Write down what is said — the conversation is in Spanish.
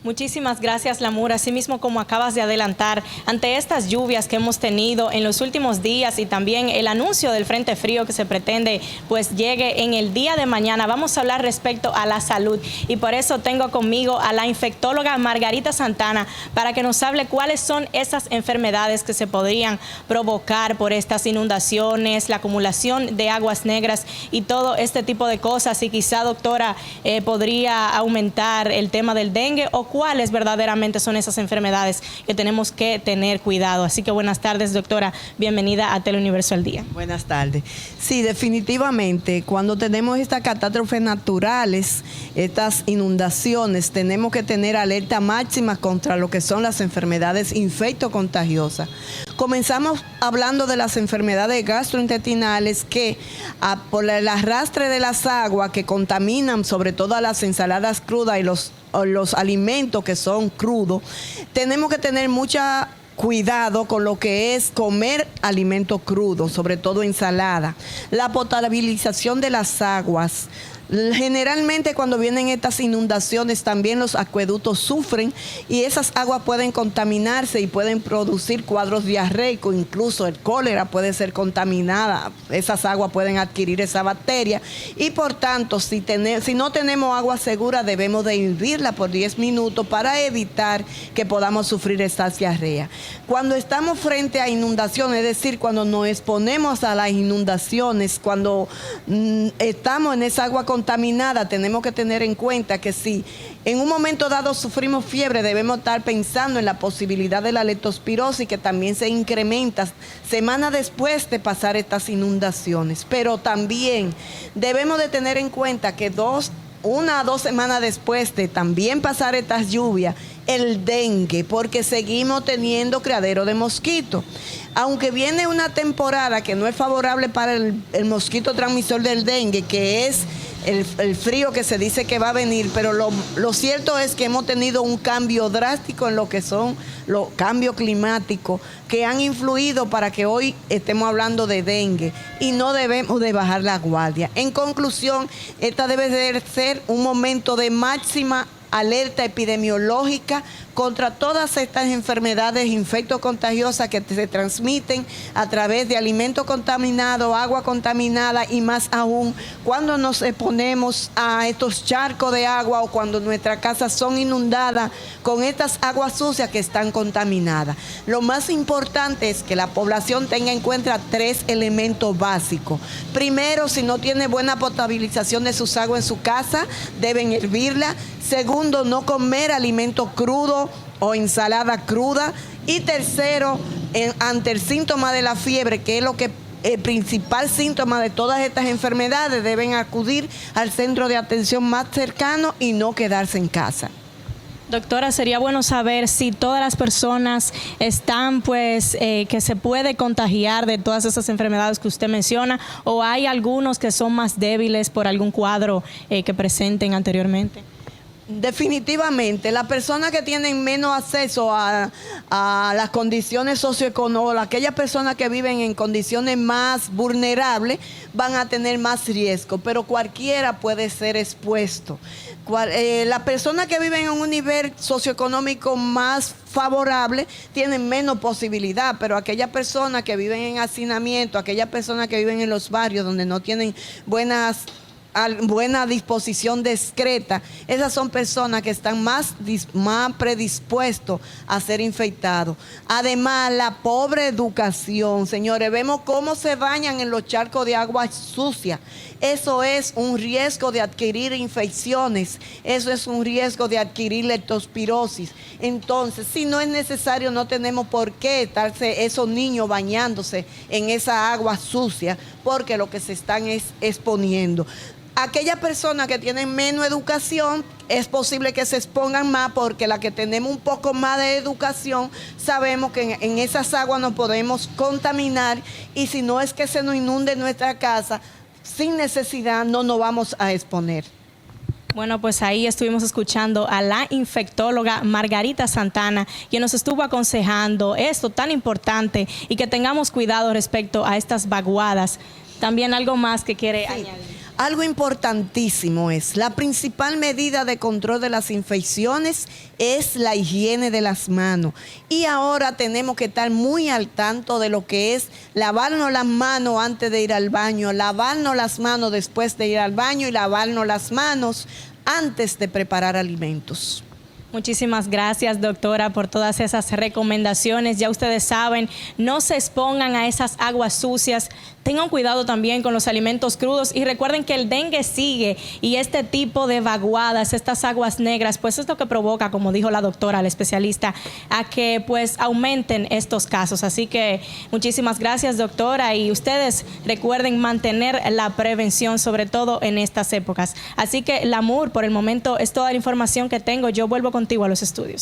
Muchísimas gracias, Lamur. Asimismo, como acabas de adelantar, ante estas lluvias que hemos tenido en los últimos días y también el anuncio del frente frío que se pretende pues llegue en el día de mañana, vamos a hablar respecto a la salud. Y por eso tengo conmigo a la infectóloga Margarita Santana para que nos hable cuáles son esas enfermedades que se podrían provocar por estas inundaciones, la acumulación de aguas negras y todo este tipo de cosas. Y quizá, doctora, podría aumentar el tema del dengue o cuáles verdaderamente son esas enfermedades que tenemos que tener cuidado. Así que buenas tardes, doctora. Bienvenida a Teleuniverso al Día. Buenas tardes. Sí, definitivamente, cuando tenemos estas catástrofes naturales, estas inundaciones, tenemos que tener alerta máxima contra lo que son las enfermedades infectocontagiosas. Comenzamos hablando de las enfermedades gastrointestinales que por el arrastre de las aguas que contaminan sobre todo a las ensaladas crudas y los alimentos que son crudos, tenemos que tener mucha cuidado con lo que es comer alimentos crudos, sobre todo ensalada. La potabilización de las aguas. Generalmente cuando vienen estas inundaciones también los acueductos sufren y esas aguas pueden contaminarse y pueden producir cuadros diarreicos, incluso el cólera puede ser contaminada, esas aguas pueden adquirir esa bacteria y por tanto si no tenemos agua segura debemos de hervirla por 10 minutos para evitar que podamos sufrir estas diarreas. Cuando estamos frente a inundaciones, es decir, cuando nos exponemos a las inundaciones, cuando estamos en esa agua contaminada, tenemos que tener en cuenta que si en un momento dado sufrimos fiebre, debemos estar pensando en la posibilidad de la leptospirosis, que también se incrementa semanas después de pasar estas inundaciones. Pero también debemos de tener en cuenta que 1 a 2 semanas después de también pasar estas lluvias, el dengue, porque seguimos teniendo criadero de mosquitos. Aunque viene una temporada que no es favorable para el mosquito transmisor del dengue, que es el frío que se dice que va a venir, pero lo cierto es que hemos tenido un cambio drástico en lo que son los cambios climáticos que han influido para que hoy estemos hablando de dengue y no debemos de bajar la guardia. En conclusión, esta debe de ser un momento de máxima alerta epidemiológica contra todas estas enfermedades infectocontagiosas que se transmiten a través de alimentos contaminados, agua contaminada y más aún cuando nos exponemos a estos charcos de agua o cuando nuestras casas son inundadas con estas aguas sucias que están contaminadas. Lo más importante es que la población tenga en cuenta 3 elementos básicos. Primero, si no tiene buena potabilización de sus aguas en su casa, deben hervirla. Segundo, no comer alimentos crudos o ensalada cruda. Y tercero, ante el síntoma de la fiebre, que es lo que el principal síntoma de todas estas enfermedades, deben acudir al centro de atención más cercano y no quedarse en casa. Doctora, sería bueno saber si todas las personas están, que se puede contagiar de todas esas enfermedades que usted menciona, o hay algunos que son más débiles por algún cuadro que presenten anteriormente. Definitivamente, las personas que tienen menos acceso a las condiciones socioeconómicas, aquellas personas que viven en condiciones más vulnerables, van a tener más riesgo, pero cualquiera puede ser expuesto. Las personas que viven en un nivel socioeconómico más favorable tienen menos posibilidad, pero aquellas personas que viven en hacinamiento, aquellas personas que viven en los barrios donde no tienen buena disposición discreta, esas son personas que están más predispuestos a ser infectados. Además, la pobre educación, señores, vemos cómo se bañan en los charcos de agua sucia. Eso es un riesgo de adquirir infecciones, eso es un riesgo de adquirir leptospirosis. Entonces, si no es necesario, no tenemos por qué estarse esos niños bañándose en esa agua sucia, porque lo que se están es exponiendo. Aquellas personas que tienen menos educación, es posible que se expongan más, porque la que tenemos un poco más de educación, sabemos que en esas aguas nos podemos contaminar y si no es que se nos inunde nuestra casa, sin necesidad no nos vamos a exponer. Bueno, pues ahí estuvimos escuchando a la infectóloga Margarita Santana, quien nos estuvo aconsejando esto tan importante y que tengamos cuidado respecto a estas vaguadas. También algo más que quiere añadir. Algo importantísimo es, la principal medida de control de las infecciones es la higiene de las manos. Y ahora tenemos que estar muy al tanto de lo que es lavarnos las manos antes de ir al baño, lavarnos las manos después de ir al baño y lavarnos las manos antes de preparar alimentos. Muchísimas gracias, doctora, por todas esas recomendaciones. Ya ustedes saben, no se expongan a esas aguas sucias. Tengan cuidado también con los alimentos crudos y recuerden que el dengue sigue y este tipo de vaguadas, estas aguas negras, pues es lo que provoca, como dijo la doctora, la especialista, a que pues aumenten estos casos. Así que muchísimas gracias, doctora, y ustedes recuerden mantener la prevención, sobre todo en estas épocas. Así que, Lamur, por el momento es toda la información que tengo. Yo vuelvo contigo a los estudios.